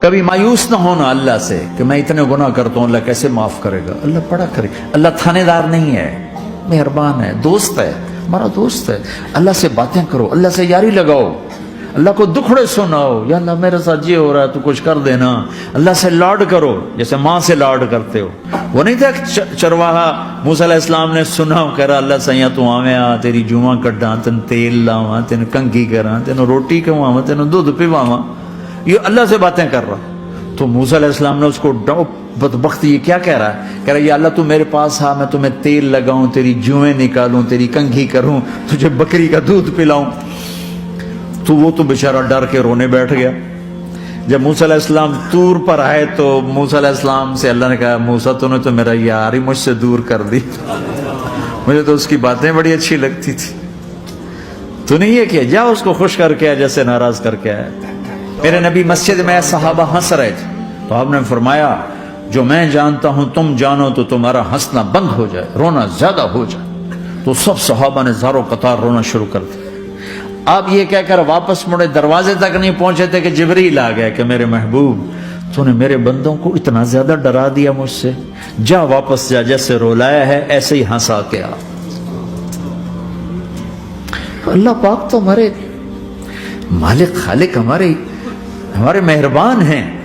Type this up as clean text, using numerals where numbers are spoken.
کبھی مایوس نہ ہونا اللہ سے کہ میں اتنے گناہ کرتا ہوں، اللہ کیسے معاف کرے گا۔ اللہ بڑا کرے، اللہ تھانے دار نہیں ہے، مہربان ہے، دوست ہے، ہمارا دوست ہے۔ اللہ سے باتیں کرو، اللہ سے یاری لگاؤ، اللہ کو دکھڑے سناؤ، یا اللہ میرے ساتھ یہ ہو رہا ہے تو کچھ کر دینا۔ اللہ سے لاڈ کرو جیسے ماں سے لاڈ کرتے ہو۔ وہ نہیں تھا چرواہا موسیٰ علیہ السلام نے سنا، کہہ رہا اللہ سیاں تو آویں آ، تیری جوواں کڈاں، تین تیل لاواں، تین کنگھی کراں، تین روٹی کھواواں، تین دودھ پیواواں۔ یہ اللہ سے باتیں کر رہا۔ تو موسیٰ علیہ السلام نے اس کو بدبخت یہ کیا کہہ رہا ہے؟ کہہ رہا ہے یا اللہ تو میرے پاس آ، میں تمہیں تیل لگاؤں، تیری جوئیں نکالوں، تیری کنگھی کروں، تجھے بکری کا دودھ پلاؤں۔ تو وہ تو بیچارہ ڈر کے رونے بیٹھ گیا۔ جب موسیٰ علیہ السلام طور پر آئے تو موسیٰ علیہ السلام سے اللہ نے کہا موسیٰ تو نے تو میرا یار ہی مجھ سے دور کر دی، مجھے تو اس کی باتیں بڑی اچھی لگتی تھی، تو نہیں یہ کیا، جا اس کو خوش کر کے جیسے ناراض کر کے آیا۔ میرے نبی مسجد میں صحابہ ہنس رہے تھے تو آپ نے فرمایا جو میں جانتا ہوں تم جانو تو تمہارا ہنسنا بند ہو جائے، رونا زیادہ ہو جائے۔ تو سب صحابہ نے زاروں قطار رونا شروع کر دیا۔ آپ یہ کہہ کر واپس مڑے، دروازے تک نہیں پہنچے تھے کہ جبریل آ گیا کہ میرے محبوب تو نے میرے بندوں کو اتنا زیادہ ڈرا دیا مجھ سے، جا واپس جا، جیسے رولایا ہے ایسے ہی ہنسا کے آ۔ اللہ پاک تو ہمارے مالک خالق، ہمارے مہربان ہیں۔